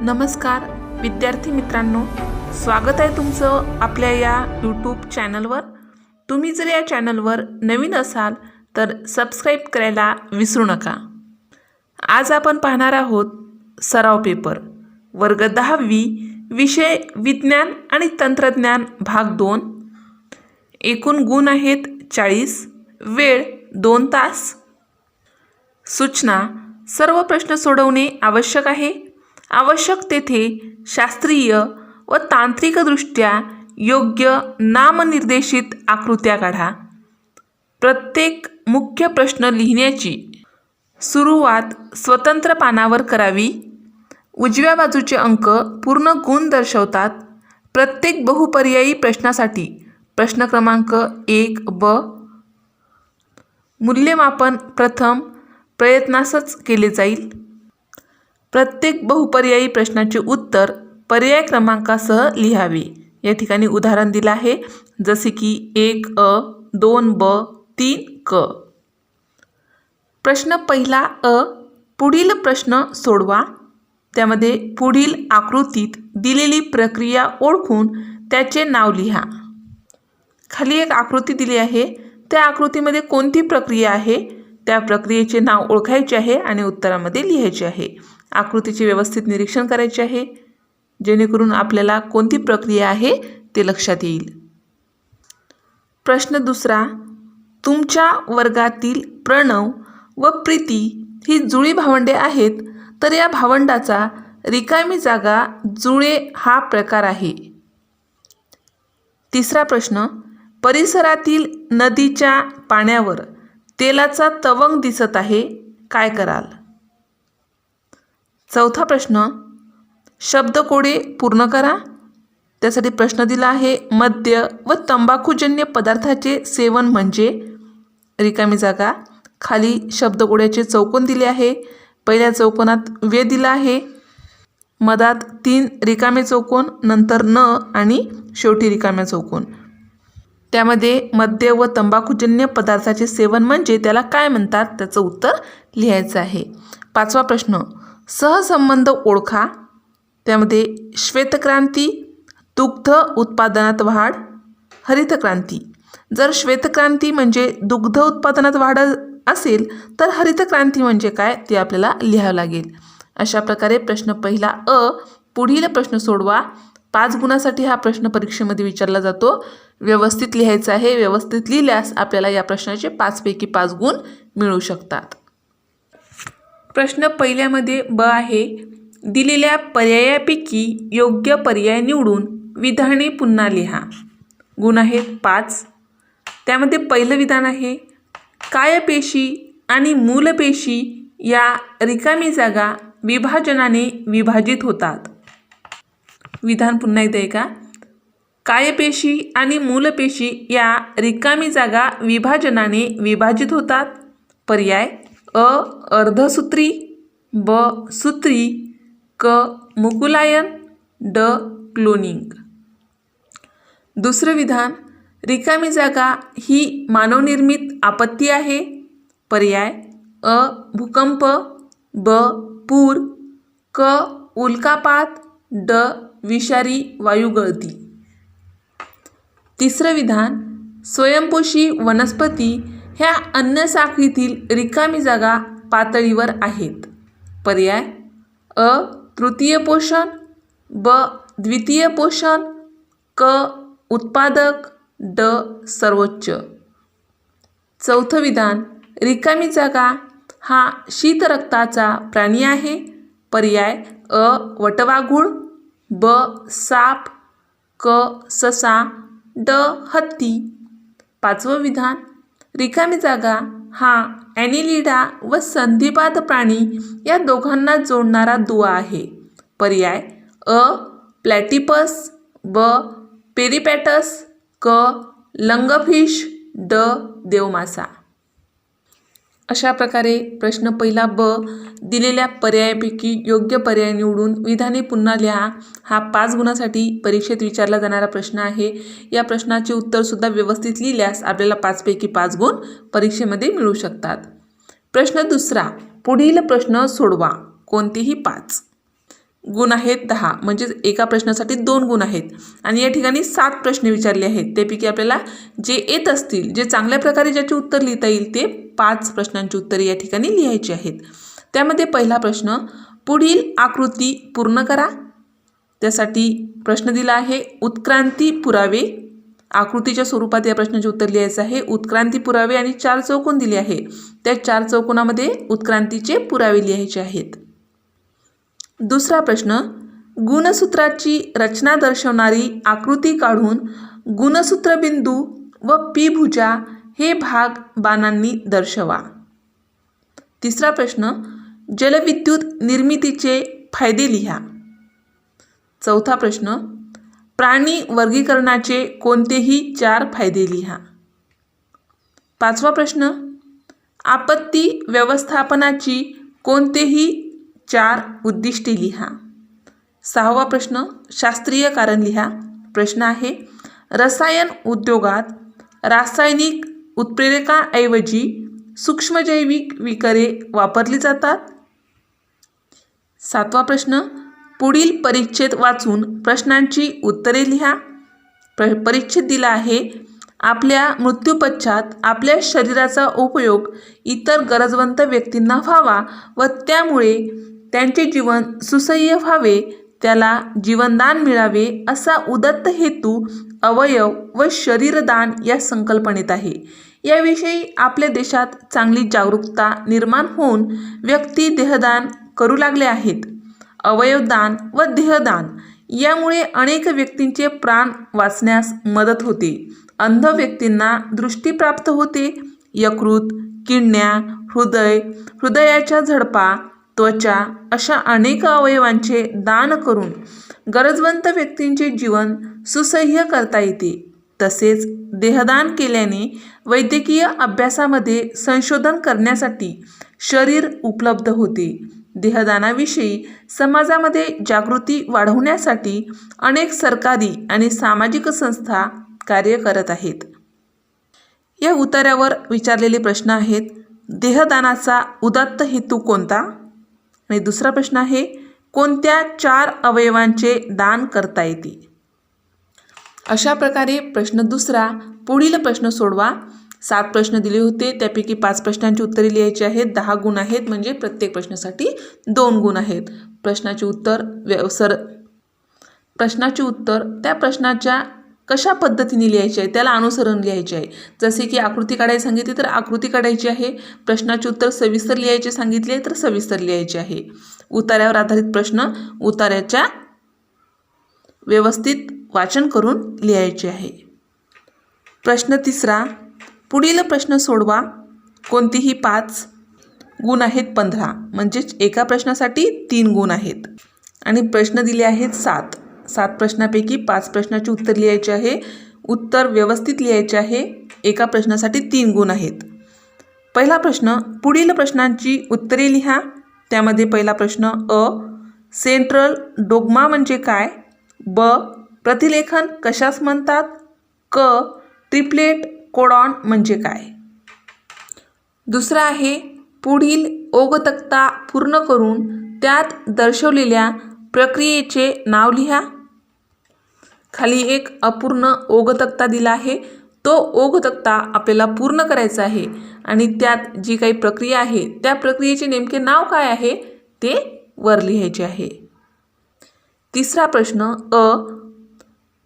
नमस्कार विद्यार्थी मित्रांनो, स्वागत आहे तुमचं आपल्या या यूट्यूब चॅनलवर। तुम्ही जर या चॅनलवर नवीन असाल तर सबस्क्राइब करायला विसरू नका। आज आपण पाहणार आहोत सराव पेपर वर्ग 10वी विषय विज्ञान आणि तंत्रज्ञान भाग 2। एकूण गुण आहेत 40, वेळ 2 तास। सूचना: सर्व प्रश्न सोडवणे आवश्यक आहे। आवश्यक तेथे शास्त्रीय व तांत्रिकदृष्ट्या योग्य नामनिर्देशित आकृत्या काढा। प्रत्येक मुख्य प्रश्न लिहिण्याची सुरुवात स्वतंत्र पानावर करावी। उजव्या बाजूचे अंक पूर्ण गुण दर्शवतात। प्रत्येक बहुपर्यायी प्रश्नासाठी प्रश्न क्रमांक 1ब मूल्यमापन प्रथम प्रयत्नासच केले जाईल। प्रत्येक बहुपर्यायी प्रश्नाचे उत्तर पर्याय क्रमांकासह लिहावे। या ठिकाणी उदाहरण दिले आहे, जसे की 1अ, 2ब, 3क। प्रश्न पहिला अ, पुढील प्रश्न सोडवा। त्यामध्ये पुढील आकृतीत दिलेली प्रक्रिया ओळखून त्याचे नाव लिहा। खाली एक आकृती दिली आहे, त्या आकृतीमध्ये कोणती प्रक्रिया आहे त्या प्रक्रियेचे नाव ओळखायचे आहे आणि उत्तरामध्ये लिहायचे आहे। आकृतीचे व्यवस्थित निरीक्षण करायचे आहे, जेणेकरून आपल्याला कोणती प्रक्रिया आहे ते लक्षात येईल। प्रश्न दुसरा: तुमच्या वर्गातील प्रणव व प्रीती ही जुळी भावंडे आहेत, तर या भावंडाचा रिकामी जागा जुळे हा प्रकार आहे। तिसरा प्रश्न: परिसरातील नदीच्या पाण्यावर तेलाचा तवंग दिसत आहे, काय कराल? चौथा प्रश्न: शब्दकोडे पूर्ण करा। त्यासाठी प्रश्न दिला आहे, मद्य व तंबाखूजन्य पदार्थाचे सेवन म्हणजे, रिकामी जागा। खाली शब्दकोड्याचे चौकोन दिले आहे। पहिल्या चौकोनात वे दिला आहे, मधात 3 रिकामे चौकोन, नंतर न आणि शेवटी रिकाम्या चौकोन। त्यामध्ये मद्य व तंबाखूजन्य पदार्थाचे सेवन म्हणजे त्याला काय म्हणतात त्याचं उत्तर लिहायचं आहे। पाचवा प्रश्न: सहसंबंध ओळखा। त्यामध्ये श्वेतक्रांती, दुग्ध उत्पादनात वाढ, हरितक्रांती। जर श्वेतक्रांती म्हणजे दुग्ध उत्पादनात वाढ असेल तर हरितक्रांती म्हणजे काय ते आपल्याला लिहावं लागेल। अशा प्रकारे प्रश्न पहिला अ, पुढील प्रश्न सोडवा। 5 गुणासाठी हा प्रश्न परीक्षेमध्ये विचारला जातो। व्यवस्थित लिहायचा आहे। व्यवस्थित लिहिल्यास आपल्याला या प्रश्नाचे 5 पैकी 5 गुण मिळू शकतात। प्रश्न पहिल्यामध्ये ब आहे, दिलेल्या पर्यायापैकी योग्य पर्याय निवडून विधाने पुन्हा लिहा। गुण आहेत 5। त्यामध्ये पहिलं विधान आहे, कायपेशी आणि मूलपेशी या रिकामी जागा विभाजनाने विभाजित होतात। विधान पुन्हा एकदा ऐका, कायपेशी आणि मूलपेशी या रिकामी जागा विभाजनाने विभाजित होतात। पर्याय: अ अर्धसूत्री, ब सूत्री, क मुकुलायन, ड क्लोनिंग। दुसरं विधान, रिकामी जागा ही मानवनिर्मित आपत्ती आहे। पर्याय: अ भूकंप, ब पूर, क उल्कापात, ड विषारी वायुगळती। तिसरं विधान, स्वयंपोषी वनस्पती ह्या अन्न साखळीतील रिकामी जागा पातळीवर आहेत। पर्याय: अ तृतीय पोषण, ब द्वितीय पोषण, क उत्पादक, ड सर्वोच्च। चौथं विधान, रिकामी जागा हा शीतरक्ताचा प्राणी आहे। पर्याय: अ वटवाघूळ, ब साप, क ससा, ड हत्ती। पाचवं विधान, रिकामी जागा हा ॲनिलिडा व संधिपाद प्राणी या दोघांना जोडणारा दुवा आहे। पर्याय: अ प्लॅटिपस, ब पेरिपॅटस, क लंगफिश, ड देवमासा। अशा प्रकारे प्रश्न पहिला ब, दिलेल्या पर्यायापैकी योग्य पर्याय निवडून विधाने पुन्हा लिहा हा 5 गुणासाठी परीक्षेत विचारला जाणारा प्रश्न आहे। या प्रश्नाचे उत्तरसुद्धा व्यवस्थित लिहिल्यास आपल्याला 5 पैकी 5 गुण परीक्षेमध्ये मिळू शकतात। प्रश्न दुसरा, पुढील प्रश्न सोडवा, कोणतेही 5। गुण आहेत 10, म्हणजेच एका प्रश्नासाठी 2 गुण आहेत. आणि या ठिकाणी 7 प्रश्न विचारले आहेत. त्यापैकी आपल्याला जे येत असतील, जे चांगल्या प्रकारे ज्याचे उत्तर लिहिता येईल ते 5 प्रश्नांची उत्तरे या ठिकाणी लिहायची आहेत. त्यामध्ये पहिला प्रश्न, पुढील आकृती पूर्ण करा. त्यासाठी प्रश्न दिला आहे उत्क्रांती पुरावे. आकृतीच्या स्वरूपात या प्रश्नाचे उत्तर लिहायचं आहे. उत्क्रांती पुरावे आणि 4 चौकोन दिले आहे. त्या 4 चौकोनामध्ये उत्क्रांतीचे पुरावे लिहायचे आहेत. दुसरा प्रश्न, गुणसूत्राची रचना दर्शवणारी आकृती काढून गुणसूत्रबिंदू व पी भुजा हे भाग बाणांनी दर्शवा. तिसरा प्रश्न, जलविद्युत निर्मितीचे फायदे लिहा. चौथा प्रश्न, प्राणी वर्गीकरणाचे कोणतेही 4 फायदे लिहा. पाचवा प्रश्न, आपत्ती व्यवस्थापनाची कोणतेही 4 उद्दिष्टे लिहा. सहावा प्रश्न, शास्त्रीय कारण लिहा. प्रश्न आहे, रसायन उद्योगात रासायनिक उत्प्रेरकांऐवजी सूक्ष्मजैविक विकरे वापरली जातात. सातवा प्रश्न, पुढील परिच्छेद वाचून प्रश्नांची उत्तरे लिहा. परिच्छेद दिला आहे, आपल्या मृत्यूपश्चात आपल्या शरीराचा उपयोग इतर गरजवंत व्यक्तींना व्हावा व त्यामुळे त्यांचे जीवन सुसह्य व्हावे, त्याला जीवनदान मिळावे असा उदत्त हेतू अवयव व शरीरदान या संकल्पनेत आहे. याविषयी आपल्या देशात चांगली जागरूकता निर्माण होऊन व्यक्ती देहदान करू लागले आहेत. अवयवदान व देहदान यामुळे अनेक व्यक्तींचे प्राण वाचण्यास मदत होते. अंध व्यक्तींना दृष्टी प्राप्त होते. यकृत, किडन्या, हृदयाच्या झडपा, त्वचा अशा अनेक अवयवांचे दान करून गरजवंत व्यक्तींचे जीवन सुसह्य करता येते. तसेच देहदान केल्याने वैद्यकीय अभ्यासामध्ये संशोधन करण्यासाठी शरीर उपलब्ध होते. देहदानाविषयी समाजामध्ये जागृती वाढवण्यासाठी अनेक सरकारी आणि सामाजिक संस्था कार्य करत आहेत. या उतार्यावर विचारलेले प्रश्न आहेत, देहदानाचा उदात्त हेतू कोणता? आणि दुसरा प्रश्न आहे, कोणत्या 4 अवयवांचे दान करता येते? अशा प्रकारे प्रश्न दुसरा, पुढील प्रश्न सोडवा. 7 प्रश्न दिले होते, त्यापैकी 5 प्रश्नांची उत्तरे लिहायची आहेत. 10 गुण आहेत, म्हणजे प्रत्येक प्रश्नासाठी 2 गुण आहेत. प्रश्नाचे उत्तर त्या प्रश्नाच्या कशा पद्धतीने लिहायचे आहे त्याला अनुसरून लिहायचे आहे. जसे की आकृती काढायला सांगितली तर आकृती काढायची आहे. प्रश्नाचे उत्तर सविस्तर लिहायचे सांगितले तर सविस्तर लिहायचे आहे. उतार्यावर आधारित प्रश्न उतार्याच्या व्यवस्थित वाचन करून लिहायचे आहे. प्रश्न तिसरा, पुढील प्रश्न सोडवा. कोणतेही 5 गुण आहेत 15, म्हणजेच एका प्रश्नासाठी 3 गुण आहेत. आणि प्रश्न दिले आहेत 7 प्रश्नापैकी 5 प्रश्नाचे उत्तर लिहायचे आहे. उत्तर व्यवस्थित लिहायचे आहे. एका प्रश्नासाठी 3 गुण आहेत. पहिला प्रश्न, पुढील प्रश्नांची उत्तरे लिहा. त्यामध्ये पहिला प्रश्न, सेंट्रल डोग्मा म्हणजे काय? ब, प्रतिलेखन कशास म्हणतात? क, ट्रिप्लेट कोडॉन म्हणजे काय? दुसरा आहे, पुढील ओघतक्ता पूर्ण करून त्यात दर्शवलेल्या प्रक्रियेचे नाव लिहा. खाली एक अपूर्ण ओघतक्ता दिला आहे. तो ओघतक्ता आपल्याला पूर्ण करायचा आहे आणि त्यात जी काही प्रक्रिया आहे त्या प्रक्रियेचे नेमके नाव काय आहे ते वर लिहायचे आहे. तिसरा प्रश्न,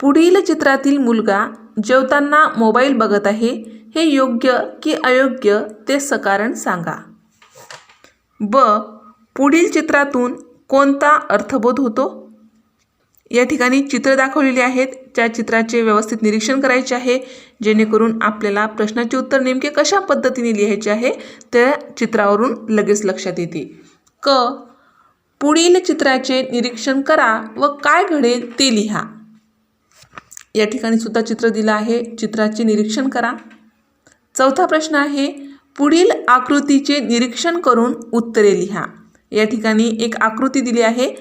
पुढील चित्रातील मुलगा जेवताना मोबाईल बघत आहे, हे योग्य की अयोग्य ते सकारण सांगा. ब, पुढील चित्रातून कोणता अर्थबोध होतो? या ठिकाणी चित्र दाखवलेले आहेत. त्या चित्राचे व्यवस्थित निरीक्षण करायचे आहे जेणेकरून आपल्याला प्रश्नाचे उत्तर नेमके कशा पद्धतीने लिहायचे आहे त्या चित्रावरून लगेच लक्षात येते. क, पुढील चित्राचे निरीक्षण करा व काय घडेल ते लिहा. या ठिकाणी सुद्धा चित्र दिलं आहे. चित्राचे निरीक्षण करा. चौथा प्रश्न आहे, पुढील आकृतीचे निरीक्षण करून उत्तरे लिहा. या ठिकाणी एक आकृती दिली आहे.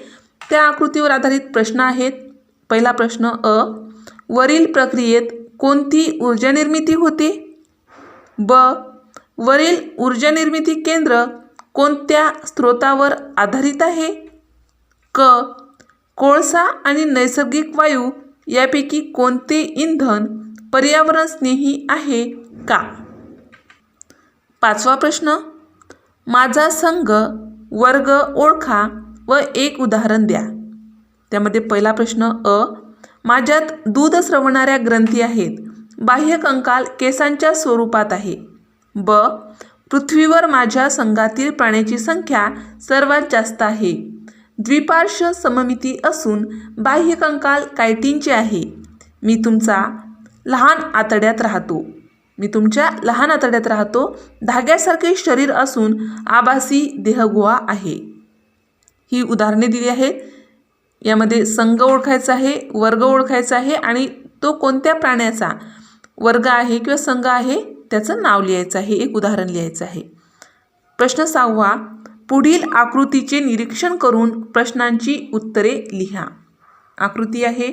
त्या आकृतीवर आधारित प्रश्न आहेत. पहिला प्रश्न, वरील प्रक्रियेत कोणती ऊर्जा निर्मिती होते? ब, वरील ऊर्जा निर्मिती केंद्र कोणत्या स्रोतावर आधारित आहे? क, कोळसा आणि नैसर्गिक वायू यापैकी कोणते इंधन पर्यावरणस्नेही आहे का? 5वा प्रश्न, माझा संघ वर्ग ओळखा व एक उदाहरण द्या. त्यामध्ये पहिला प्रश्न माझ्यात दूध स्रवणाऱ्या ग्रंथी आहेत. बाह्य कंकाल केसांच्या स्वरूपात आहे. पृथ्वीवर माझ्या संघातील प्राण्याची संख्या सर्वात जास्त आहे. द्विपार्श्व सममिती असून बाह्य कंकाल कायटिनचे आहे. मी तुमच्या लहान आतड्यात राहतो. धाग्यासारखे शरीर असून आभासी देहगुहा आहे. ही उदाहरणे दिली आहेत. यामध्ये संघ ओळखायचा आहे, वर्ग ओळखायचा आहे आणि तो कोणत्या प्राण्याचा वर्ग आहे किंवा संघ आहे त्याचं नाव लिहायचं आहे, एक उदाहरण लिहायचं आहे. प्रश्न 6वा, पुढील आकृतीचे निरीक्षण करून प्रश्नांची उत्तरे लिहा. आकृती आहे.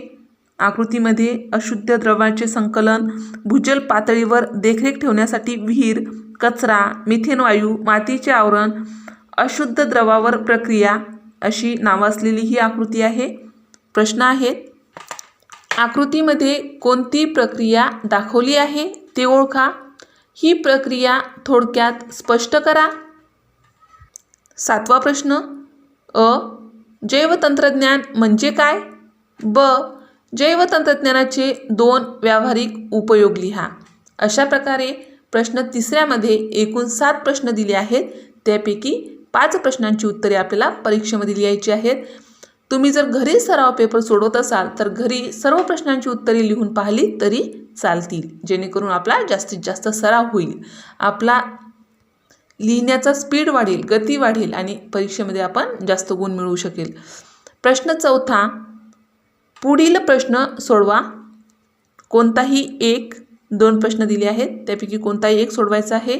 आकृतीमध्ये अशुद्ध द्रव्यांचे संकलन, भूजल पातळीवर देखरेख ठेवण्यासाठी विहीर, कचरा, मिथेन वायू, मातीचे आवरण, अशुद्ध द्रवावर प्रक्रिया अशी नावं असलेली ही आकृती आहे. प्रश्न आहेत. आकृतीमध्ये कोणती प्रक्रिया दाखवली आहे ते ओळखा. ही प्रक्रिया थोडक्यात स्पष्ट करा. 7वा प्रश्न, जैवतंत्रज्ञान म्हणजे काय? जैवतंत्रज्ञानाचे 2 व्यावहारिक उपयोग लिहा. अशा प्रकारे प्रश्न 3ऱ्यामध्ये एकूण 7 प्रश्न दिले आहेत. त्यापैकी 5 प्रश्नांची उत्तरे आपल्याला परीक्षेमध्ये लिहायची आहेत. तुम्ही जर घरी सराव पेपर सोडवत असाल तर घरी सर्व प्रश्नांची उत्तरे लिहून पाहिली तरी चालतील, जेणेकरून आपला जास्तीत जास्त सराव होईल, आपला लिहिण्याचा स्पीड वाढेल, गती वाढेल आणि परीक्षेमध्ये आपण जास्त गुण मिळवू शकेल. प्रश्न 4, पुढील प्रश्न सोडवा. कोणताही 2 प्रश्न दिले आहेत, त्यापैकी कोणताही एक सोडवायचा आहे.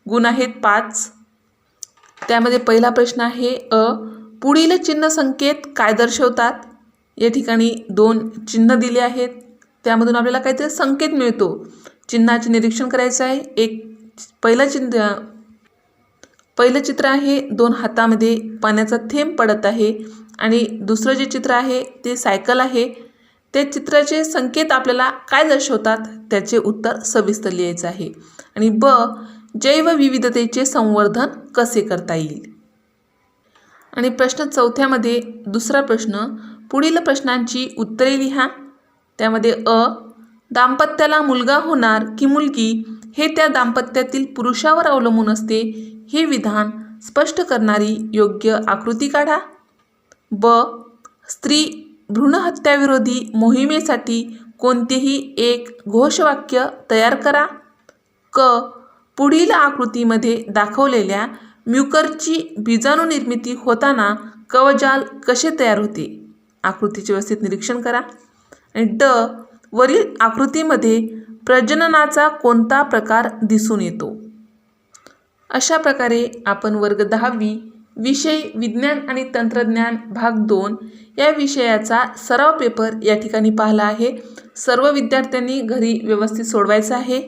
गुण आहेत 5. त्यामध्ये पहिला प्रश्न आहे पुढील चिन्ह संकेत काय दर्शवतात? या ठिकाणी 2 चिन्ह दिले आहेत, त्यामधून आपल्याला काहीतरी संकेत मिळतो. चिन्हाचे निरीक्षण करायचं आहे. पहिलं चित्र आहे 2 हातामध्ये पाण्याचा थेंब पडत आहे आणि दुसरं जे चित्र आहे ते सायकल आहे. त्या चित्राचे संकेत आपल्याला काय दर्शवतात त्याचे उत्तर सविस्तर लिहायचं आहे. आणि जैवविविधतेचे संवर्धन कसे करता येईल? आणि प्रश्न 4मध्ये दुसरा प्रश्न, पुढील प्रश्नांची उत्तरे लिहा. त्यामध्ये दाम्पत्याला मुलगा होणार की मुलगी हे त्या दाम्पत्यातील पुरुषावर अवलंबून असते. हे विधान स्पष्ट करणारी योग्य आकृती काढा. स्त्री भ्रूणहत्याविरोधी मोहिमेसाठी कोणतेही एक घोषवाक्य तयार करा. पुढील आकृतीमध्ये दाखवलेल्या म्युकरची बीजाणू निर्मिती होताना कवजाल कसे तयार होते? आकृतीचे व्यवस्थित निरीक्षण करा. आणि वरील आकृतीमध्ये प्रजननाचा कोणता प्रकार दिसून येतो? अशा प्रकारे आपण वर्ग 10वी विषय विज्ञान आणि तंत्रज्ञान भाग 2 या विषयाचा सराव पेपर या ठिकाणी पाहिला आहे. सर्व विद्यार्थ्यांनी घरी व्यवस्थित सोडवायचं आहे.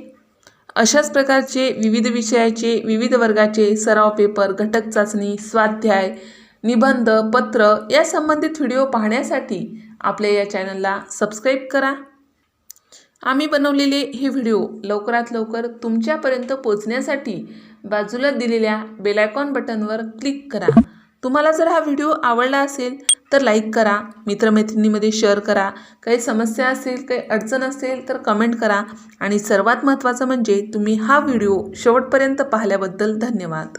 अशाच प्रकारचे विविध विषयाचे विविध वर्गाचे सराव पेपर, घटक चाचणी, स्वाध्याय, निबंध, पत्र या संबंधित व्हिडिओ पाहण्यासाठी आपल्या या चॅनलला सबस्क्राईब करा. आम्ही बनवलेले हे व्हिडिओ लवकरात लवकर तुमच्यापर्यंत पोहोचण्यासाठी बाजूला दिलेल्या बेल आयकॉन बटनवर क्लिक करा. तुम्हाला जर हा व्हिडिओ आवडला असेल तर लाईक करा, मित्रमैत्रिणींमध्ये शेअर करा. काही समस्या असेल, काही अडचण असेल तर कमेंट करा. आणि सर्वात महत्त्वाचं म्हणजे तुम्ही हा व्हिडिओ शेवटपर्यंत पाहिल्याबद्दल धन्यवाद.